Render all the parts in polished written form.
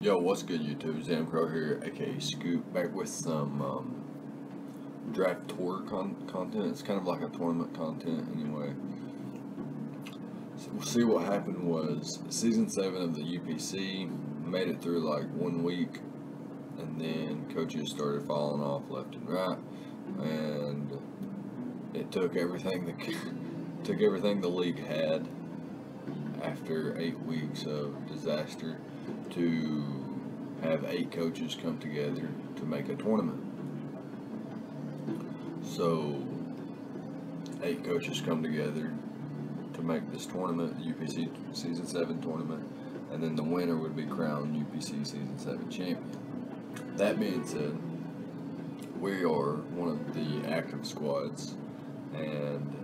Yo, what's good, YouTube? Zamcrow here, aka Scoop, back with some draft tour content. It's kind of like a tournament content, anyway. So we'll see what happened was season 7 of the UPC made it through like 1 week, and then coaches started falling off left and right, and it took everything the league had after 8 weeks of disaster to have 8 coaches come together to make a tournament. So 8 coaches come together to make this tournament, the UPC Season 7 tournament, and then the winner would be crowned UPC Season 7 champion. That being said, we are one of the active squads, and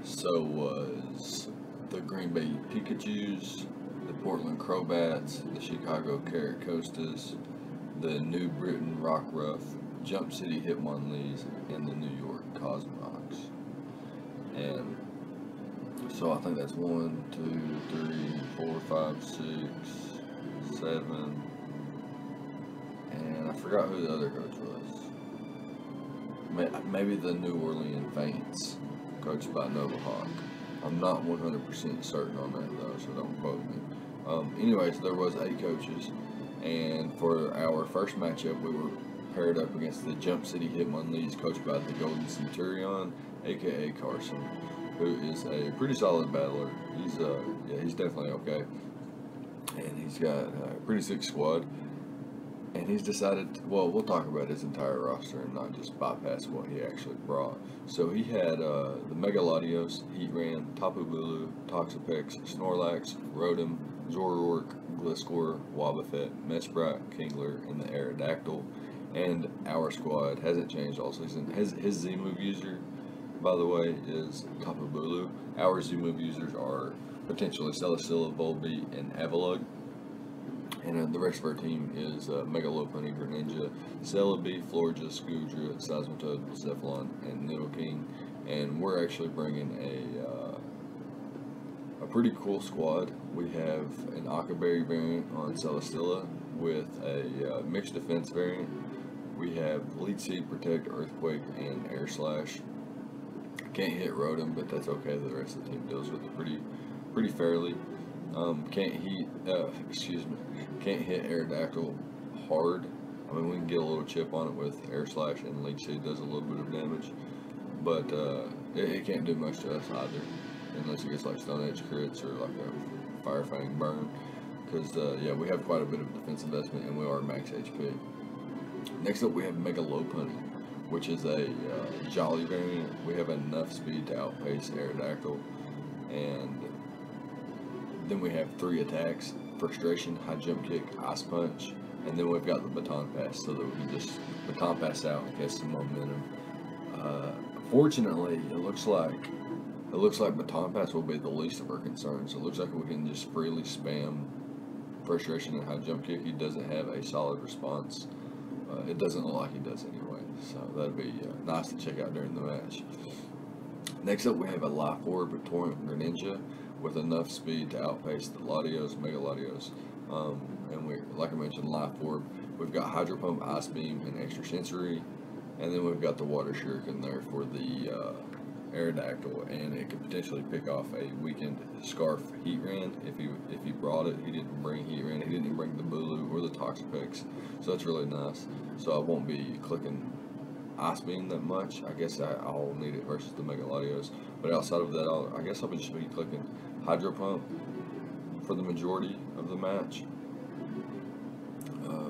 so was the Green Bay Pikachus, the Portland Crowbats, the Chicago Carrot Costas, the New Britain Rock Ruff, Jump City Hitmonlees, and the New York Cosmonauts. And so I think that's 1, 2, 3, 4, 5, 6, 7, and I forgot who the other coach was. Maybe the New Orleans Faints, coached by Nova Hawk. I'm not 100% certain on that though, so don't quote me. Anyways, there was 8 coaches, and for our first matchup, we were paired up against the Jump City Hitmonlees, coached by the Golden Centurion, aka Carson, who is a pretty solid battler. He's definitely okay, and he's got a pretty sick squad. And he's decided, well, we'll talk about his entire roster and not just bypass what he actually brought. So he had the Megalodios, Heatran, Tapu Bulu, Toxapex, Snorlax, Rotom, Zoroark, Gliscor, Wobbuffet, Mesprit, Kingler, and the Aerodactyl. And our squad hasn't changed all season. His Z-move user, by the way, is Tapu Bulu. Our Z-move users are potentially Celesteela, Volbeat, and Avalugg. And the rest of our team is Megalopunny, Greninja, Celebi, Florija, Scoodra, Seismitoad, Cephalon, and Nidoking. And we're actually bringing a pretty cool squad. We have an Akaberry variant on Celesteela with a mixed defense variant. We have Leech Seed, Protect, Earthquake, and Air Slash. Can't hit Rotom, but that's okay. The rest of the team deals with it pretty fairly. Can't hit Aerodactyl hard. I mean, we can get a little chip on it with Air Slash, and Leech Seed does a little bit of damage, but it can't do much to us either, unless it gets like Stone Edge crits or like a Fire Fang burn, because yeah, we have quite a bit of defense investment, and we are max HP. Next up, we have Megalopunny, which is a Jolly variant. We have enough speed to outpace Aerodactyl, and then we have 3 attacks: Frustration, High Jump Kick, Ice Punch, and then we've got the Baton Pass, so that we can just Baton Pass out and get some momentum. Fortunately, it looks like Baton Pass will be the least of our concerns. It looks like we can just freely spam Frustration and High Jump Kick. He doesn't have a solid response. It doesn't look like he does anyway, so that'd be nice to check out during the match. Next up, we have a Life Orb with Torrent Greninja, with enough speed to outpace the Latios, Megalodios. And we, like I mentioned, Life Orb. We've got Hydro Pump, Ice Beam, and Extra Sensory. And then we've got the Water Shuriken there for the Aerodactyl, and it could potentially pick off a weakened Scarf Heatran if he brought it. He didn't bring Heatran. He didn't bring the Bulu or the Toxapex, so that's really nice. So I won't be clicking Ice Beam that much. I guess I'll need it versus the Megalodios. But outside of that, I guess I'll just be clicking Hydro Pump for the majority of the match,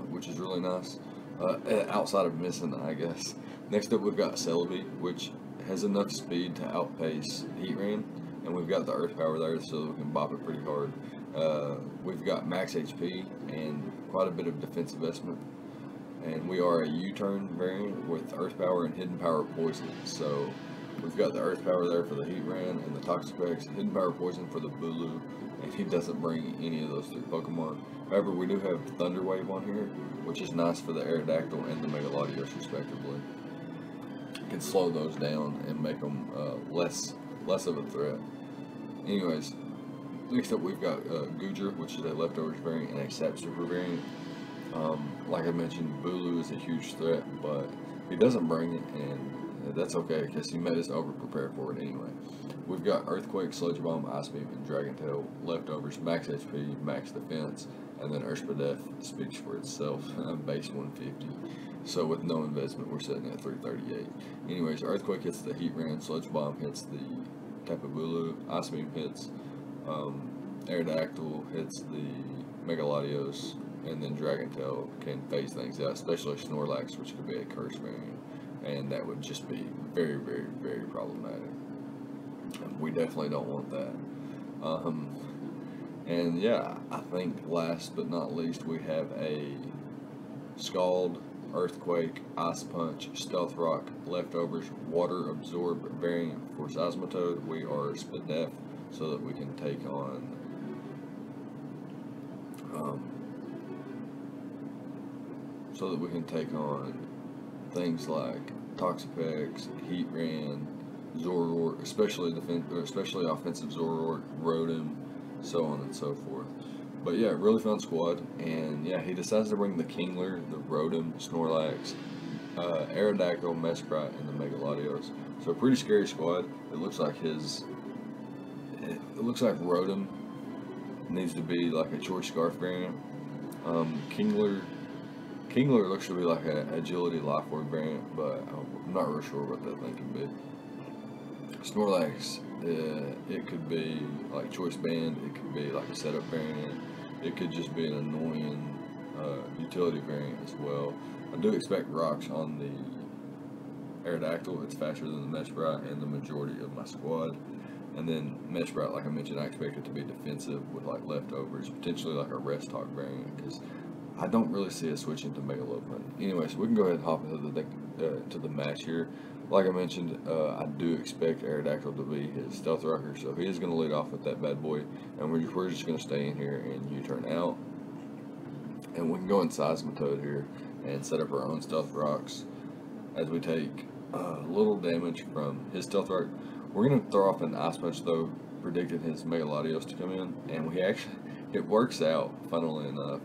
which is really nice. Outside of missing, I guess. Next up, we've got Celebi, which has enough speed to outpace Heatran, and we've got the Earth Power there, so that we can bop it pretty hard. We've got max HP and quite a bit of defense investment, and we are a U-turn variant with Earth Power and Hidden Power Poison. So we've got the Earth Power there for the Heatran and the Toxapex, Hidden Power Poison for the Bulu, and he doesn't bring any of those 3 Pokemon. However, we do have Thunder Wave on here, which is nice for the Aerodactyl and the Megalodios respectively. It can slow those down and make them less of a threat. Anyways, Next up, we've got Gujar, which is a leftovers variant and a Sap Super variant. Like I mentioned, Bulu is a huge threat, but he doesn't bring it, and that's okay because he made us over prepared for it anyway. We've got Earthquake, Sludge Bomb, Ice Beam, and Dragon Tail leftovers, max HP, max defense, and then Urspadef speaks for itself, base 150. So with no investment, we're sitting at 338. Anyways, Earthquake hits the Heat Ram, Sludge Bomb hits the Tapu Bulu, Ice Beam hits Aerodactyl, hits the Megalodios, and then Dragon Tail can phase things out, especially Snorlax, which could be a curse variant, and that would just be very, very, very problematic. We definitely don't want that. And yeah, I think last but not least, we have a Scald, Earthquake, Ice Punch, Stealth Rock, leftovers, Water Absorb variant for Seismitoad. We are Spadef so that we can take on things like Toxapex, Heatran, Zoroark, especially offensive Zoroark, Rotom, so on and so forth. But yeah, really fun squad, and yeah, he decides to bring the Kingler, the Rotom, Snorlax, Aerodactyl, Mesprit, and the Megalodios. So a pretty scary squad. It looks like Rotom needs to be like a Choice Scarf variant. Kingler looks to be like an Agility Life Orb variant, but I'm not real sure what that thing can be. Snorlax, it could be like Choice Band, it could be like a setup variant, it could just be an annoying utility variant as well. I do expect rocks on the Aerodactyl. It's faster than the Mesprit and the majority of my squad. And then Mesprit, like I mentioned, I expect it to be defensive with like leftovers, potentially like a Rest Hawk variant, because I don't really see it switching to Mega Lopunny. Anyways, we can go ahead and hop into the match here. Like I mentioned, I do expect Aerodactyl to be his Stealth Rocker, so he is going to lead off with that bad boy, and we're just going to stay in here and U-turn out. And we can go in Seismitoad here and set up our own Stealth Rocks as we take a little damage from his Stealth Rock. We're going to throw off an Ice Punch though, predicting his Megalodios to come in, and it works out, funnily enough.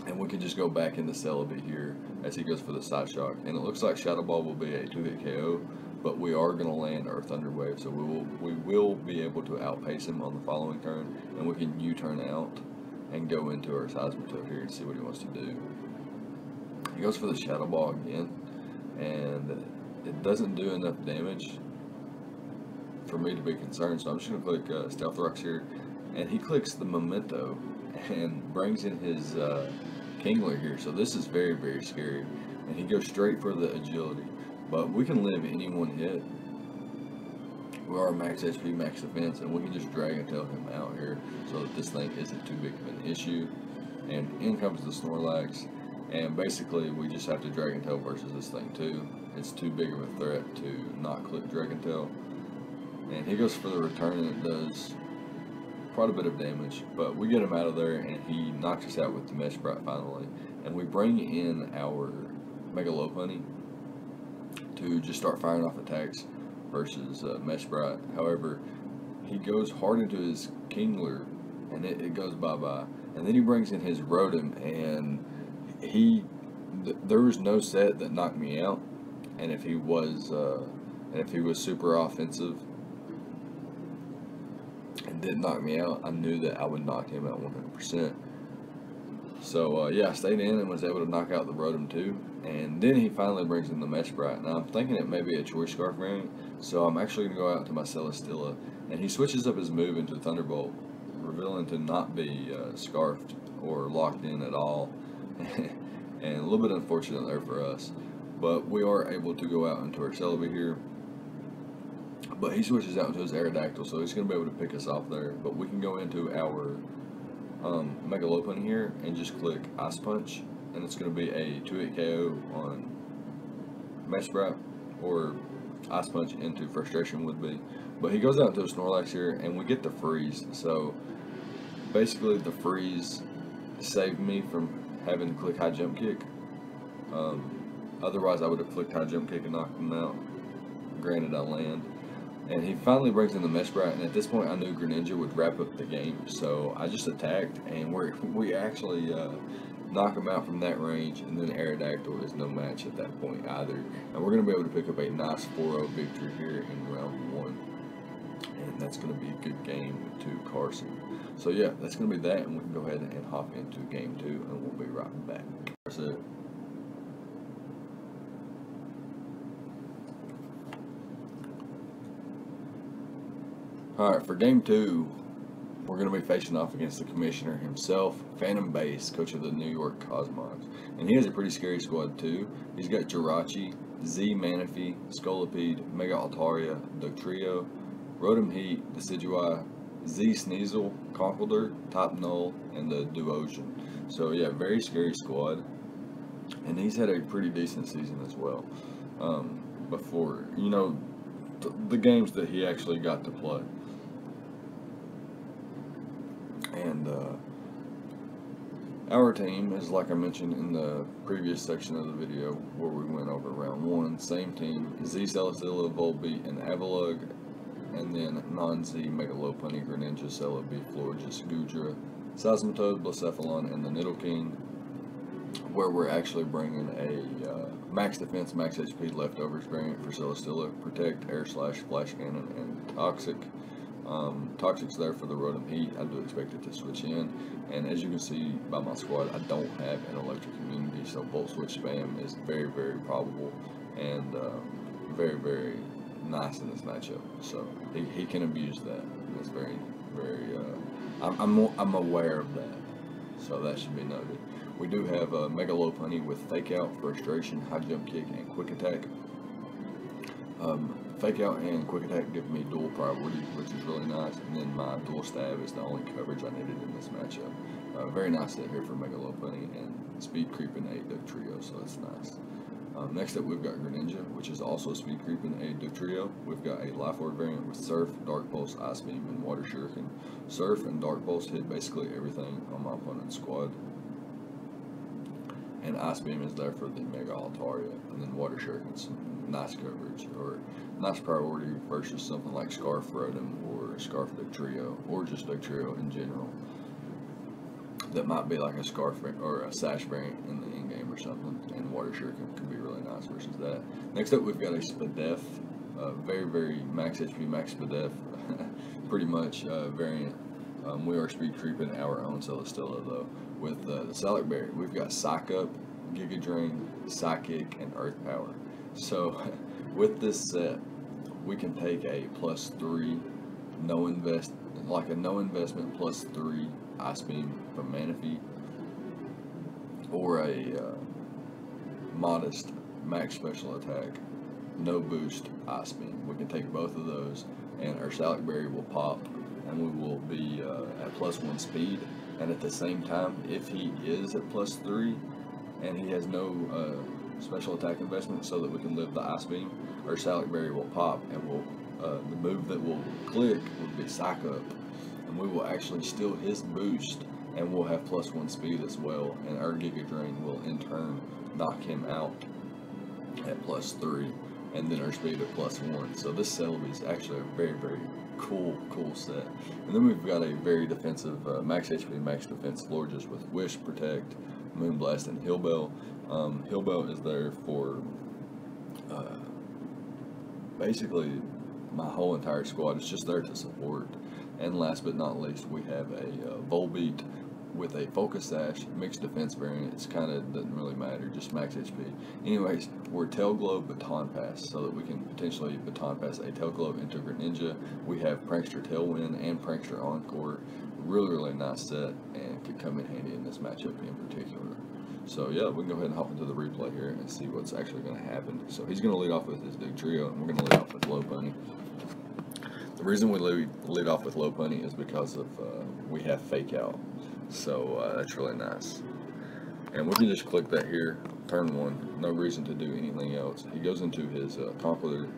And we can just go back into Celebi here as he goes for the Side Shock. And it looks like Shadow Ball will be a 2-hit KO, but we are going to land Earth Thunder Wave, so we will be able to outpace him on the following turn, and we can U-turn out and go into our Seismitoad here and see what he wants to do. He goes for the Shadow Ball again, and it doesn't do enough damage for me to be concerned, so I'm just going to click Stealth Rocks here, and he clicks the Memento and brings in his Kingler here, so this is very, very scary, and he goes straight for the Agility, but we can live any one hit. We are max HP, max defense, and we can just Dragon Tail him out here so that this thing isn't too big of an issue. And in comes the Snorlax, and basically we just have to Dragon Tail versus this thing too. It's too big of a threat to not click Dragon Tail. And he goes for the return, and it does quite a bit of damage, but we get him out of there, and he knocks us out with the Mesprit finally. And we bring in our Mega Lopunny to just start firing off attacks versus Mesprit. However, he goes hard into his Kingler, and it goes bye-bye. And then he brings in his Rotom, and there was no set that knocked me out. And if he was super offensive and didn't knock me out, I knew that I would knock him out 100%. So yeah, I stayed in and was able to knock out the Rotom too. And then he finally brings in the Mesprit. Now I'm thinking it may be a Choice Scarf variant, so I'm actually going to go out to my Celesteela, and he switches up his move into Thunderbolt, revealing to not be scarfed or locked in at all. And a little bit unfortunate there for us, but we are able to go out into our Celebi here. But he switches out into his Aerodactyl, so he's going to be able to pick us off there. But we can go into our Mega Lopunny here and just click Ice Punch, and it's going to be a 2-hit KO on Mesprit, or Ice Punch into Frustration would be. But he goes out into a Snorlax here, and we get the freeze. So basically the freeze saved me from having to click High Jump Kick. Otherwise I would have clicked High Jump Kick and knocked him out. Granted, I land. And he finally brings in the mesh brat, and at this point I knew Greninja would wrap up the game, so I just attacked, and we actually knock him out from that range, and then Aerodactyl is no match at that point either. And we're going to be able to pick up a nice 4-0 victory here in round 1, and that's going to be a good game to Carson. So yeah, that's going to be that, and we can go ahead and hop into game 2, and we'll be right back. That's it. Alright, for game 2, we're going to be facing off against the commissioner himself, Phantombass, coach of the New York Cosmogs. And he has a pretty scary squad too. He's got Jirachi, Z Manaphy, Scolipede, Mega Altaria, Dugtrio, Rotom Heat, Decidueye, Z Sneasel, Conkeldurr, Top Null, and the Duosion. So yeah, very scary squad. And he's had a pretty decent season as well. Before, you know, the games that he actually got to play. And our team is, like I mentioned in the previous section of the video where we went over round 1, same team, Z Celesteela, Volbeat, and Avalugg, and then non-Z Megalopunny, Greninja, Celebi, Florges, Goodra, Seismitoad, Blacephalon, and the Nidoking, where we're actually bringing a max defense, max HP leftovers variant for Celesteela, Protect, Air Slash, Flash Cannon, and Toxic. Toxic's there for the Rotom Heat. I do expect it to switch in, and as you can see by my squad, I don't have an electric immunity, so Volt Switch spam is very, very probable and very, very nice in this matchup. So he can abuse that. That's very, very. I'm aware of that, so that should be noted. We do have a Megalopunny with Fake Out, Frustration, High Jump Kick, and Quick Attack. Fake Out and Quick Attack give me dual priority, which is really nice, and then my dual stab is the only coverage I needed in this matchup. Very nice hit here for Megalopunny, and speed creeping a Dugtrio, so that's nice. Next up, we've got Greninja, which is also speed creeping a Dugtrio. We've got a Life Orb variant with Surf, Dark Pulse, Ice Beam, and Water Shuriken. Surf and Dark Pulse hit basically everything on my opponent's squad. And Ice Beam is there for the Mega Altaria, and then Water Shuriken, some nice coverage, or nice priority versus something like Scarf Rotom or Scarf Dugtrio, or just Dugtrio in general. That might be like a Scarf or a Sash variant in the in-game or something, and Water Shuriken could be really nice versus that. Next up, we've got a Spadef, very, very max HP, max Spadef, pretty much variant. We are speed creeping our own Celesteela though. With the Salac Berry, we've got Psych Up, Giga Drain, Psychic, and Earth Power. So with this set, we can take a +3, no investment +3 Ice Beam from Manaphy, or a modest max special attack, no boost Ice Beam. We can take both of those, and our Salac Berry will pop, and we will be at +1 speed. And at the same time, if he is at +3 and he has no special attack investment so that we can live the Ice Beam, our Salac Berry will pop, and will the move that will click would be Psych Up, and we will actually steal his boost, and we'll have +1 speed as well, and our Giga Drain will in turn knock him out at +3, and then our speed at +1. So this Celebi is actually a very, very cool set. And then we've got a very defensive max HP, max defense Florges with Wish, Protect, Moonblast, and Hillbell. Hillbell is there for basically my whole entire squad. It's just there to support. And last but not least, we have a Volbeat with a Focus Sash, mixed defense variant. It's kind of doesn't really matter, just max HP. Anyways, we're Tail Globe, Baton Pass, so that we can potentially Baton Pass a Tail Globe into Greninja. We have Prankster Tailwind and Prankster Encore. Really, really nice set, and could come in handy in this matchup in particular. So yeah, we can go ahead and hop into the replay here and see what's actually going to happen. So he's going to lead off with his Dugtrio, and we're going to lead off with Lopunny. The reason we lead off with Lopunny is because of we have Fake Out. So that's really nice. And we can just click that here, turn 1, no reason to do anything else. He goes into his Conkeldurr,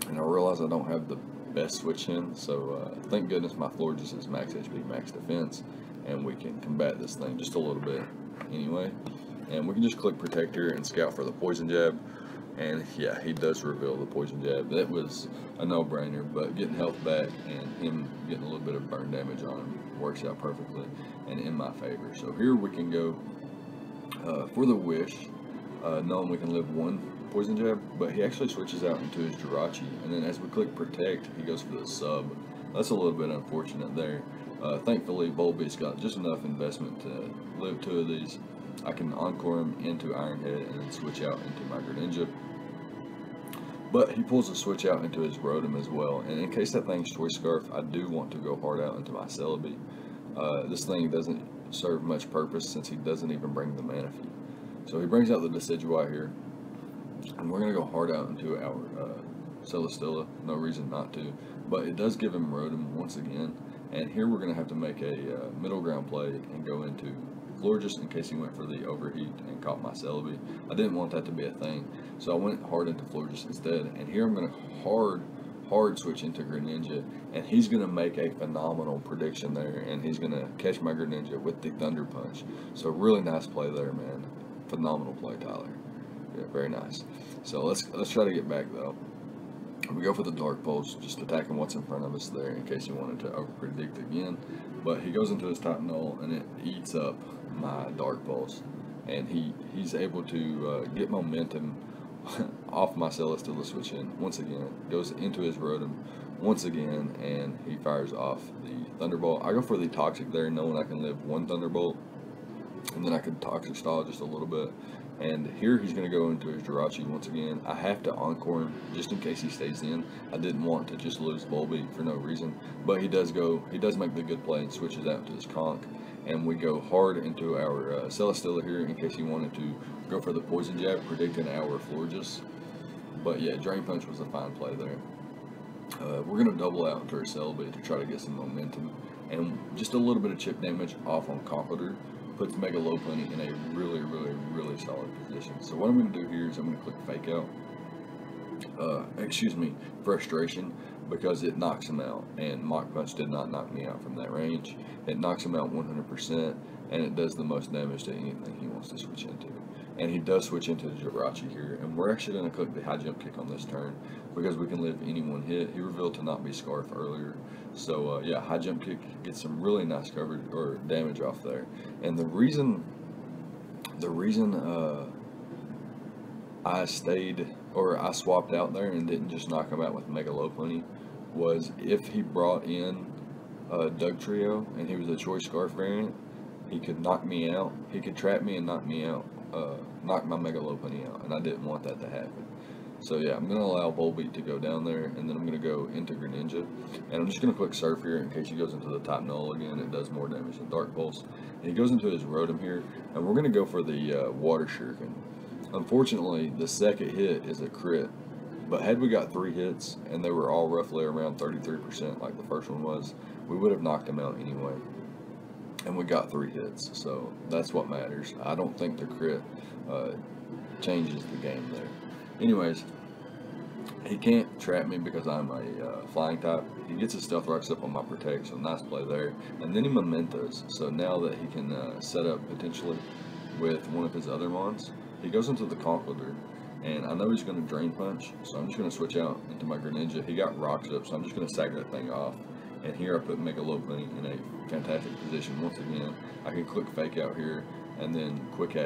and I realize I don't have the best switch in, so thank goodness my Florges is max HP, max defense, and we can combat this thing just a little bit anyway. And we can just click Protect here and scout for the Poison Jab, And yeah, he does reveal the poison jab. That was a no-brainer, but getting health back and him getting a little bit of burn damage on him works out perfectly and in my favor. So here we can go for the wish, knowing we can live one poison jab, but he actually switches out into his Jirachi, and then as we click protect, he goes for the sub. That's a little bit unfortunate there. Thankfully, Volbeat's got just enough investment to live 2 of these. I can encore him into Ironhead and then switch out into my Greninja. But he pulls a switch out into his Rotom as well, and in case that thing's Choice Scarf, I do want to go hard out into my Celebi. This thing doesn't serve much purpose since he doesn't even bring the Manaphy. So he brings out the Decidueye here, and we're going to go hard out into our Celesteela. No reason not to, but it does give him Rotom once again, and here we're going to have to make a middle ground play and go into Florges in case he went for the overheat and caught my Celebi. I didn't want that to be a thing, so I went hard into Florges instead, and here I'm going to hard switch into Greninja, and he's going to make a phenomenal prediction there, and he's going to catch my Greninja with the Thunder Punch. So really nice play there, man. Phenomenal play, Tyler. Yeah, very nice. So let's try to get back though. We go for the Dark Pulse, just attacking what's in front of us there in case he wanted to over predict again. But he goes into his top null and it eats up my Dark Pulse, and he's able to get momentum off my Celesteela switch in once again. Goes into his Rotom once again, and he fires off the Thunderbolt. I go for the Toxic there, knowing I can live 1 Thunderbolt, and then I could Toxic Stall just a little bit. And here he's going to go into his Jirachi once again. I have to encore him just in case he stays in. I didn't want to just lose Volbeat for no reason, but he does make the good play and switches out to his Conch. And we go hard into our Celesteela here in case he wanted to go for the Poison Jab, predicting our Florges. But yeah, Drain Punch was a fine play there. We're going to double out into our Celebi to try to get some momentum, and just a little bit of chip damage off on Conkeldurr puts Mega Lopunny in a really solid position. So what I'm going to do here is I'm going to click Fake Out. Frustration, because it knocks him out, and Mach Punch did not knock me out from that range. It knocks him out 100%, and it does the most damage to anything he wants to switch into. And he does switch into the Jirachi here, and we're actually going to click the High Jump Kick on this turn because we can live any one hit. He revealed to not be Scarf earlier, so yeah, High Jump Kick gets some really nice coverage or damage off there. And the reason I swapped out there and didn't just knock him out with Mega Lopunny was if he brought in Doug Trio and he was a Choice Scarf variant, he could knock me out. He could trap me and knock me out, knock my Mega Lopunny out, and I didn't want that to happen. So yeah, I'm going to allow Volbeat to go down there, and then I'm going to go into Greninja, and I'm just going to click Surf here in case he goes into the top null again. It does more damage than Dark Pulse. And he goes into his Rotom here, and we're going to go for the Water Shuriken. Unfortunately, the second hit is a crit, but had we got 3 hits, and they were all roughly around 33% like the first one was, we would have knocked him out anyway. And we got 3 hits, so that's what matters. I don't think the crit changes the game there. Anyways, he can't trap me because I'm a flying type. He gets his Stealth Rocks up on my Protect, so nice play there. And then he Mementos, so now that he can set up potentially with one of his other mons, he goes into the Conkeldurr, and I know he's going to Drain Punch, so I'm just going to switch out into my Greninja. He got Rocks up, so I'm just going to sack that thing off. And here I put Mega Lopunny in a fantastic position once again. I can click Fake Out here, and then Quick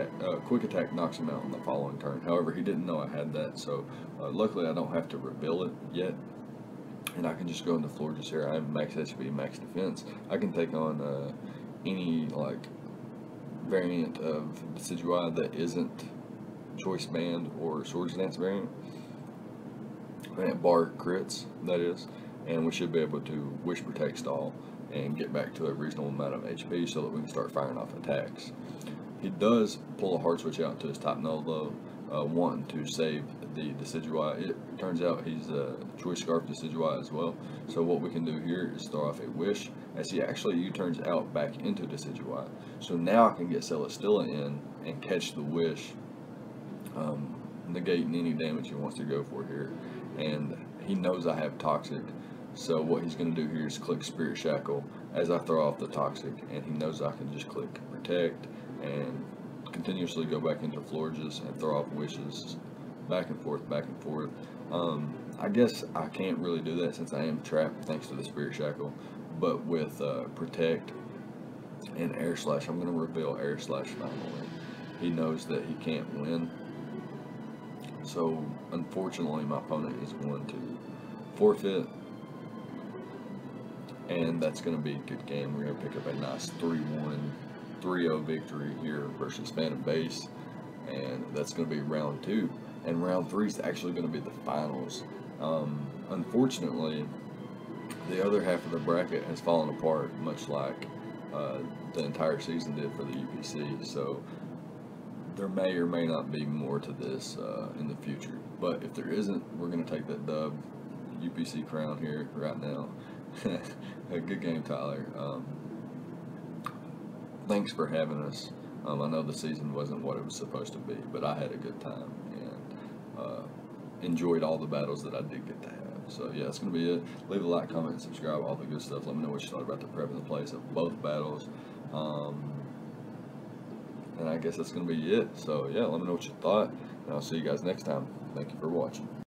Attack knocks him out on the following turn. However, he didn't know I had that, so luckily I don't have to reveal it yet. And I can just go into Florges here. I have max HP, max defense. I can take on any like variant of Decidueye that isn't Choice Band or Swords Dance variant. Bar crits, that is. And we should be able to Wish Protect Stall and get back to a reasonable amount of HP so that we can start firing off attacks. He does pull a hard switch out to his top null though, wanting to save the Decidueye. It turns out he's a Choice Scarf Decidueye as well. So what we can do here is throw off a Wish as he actually U-turns out back into Decidueye. So now I can get Celesteela in and catch the Wish, negating any damage he wants to go for here. And he knows I have Toxic. So what he's going to do here is click Spirit Shackle as I throw off the Toxic, and he knows I can just click Protect and continuously go back into Florges and throw off Wishes back and forth, back and forth. I guess I can't really do that since I am trapped thanks to the Spirit Shackle. But with Protect and Air Slash, I'm going to reveal Air Slash finally. He knows that he can't win. So, unfortunately, my opponent is going to forfeit. And that's going to be a good game. We're going to pick up a nice 3-1, 3-0 victory here versus Phantombass. And that's going to be round 2. And round 3 is actually going to be the finals. Unfortunately, the other half of the bracket has fallen apart, much like the entire season did for the UPC. So there may or may not be more to this in the future. But if there isn't, we're going to take that dub, UPC crown here right now. A good game, Tyler. Thanks for having us. I know the season wasn't what it was supposed to be, but I had a good time and enjoyed all the battles that I did get to have. So yeah, that's going to be it. Leave a like, comment, and subscribe, all the good stuff. Let me know what you thought about the prep and the place of both battles. And I guess that's going to be it. So yeah, let me know what you thought, and I'll see you guys next time. Thank you for watching.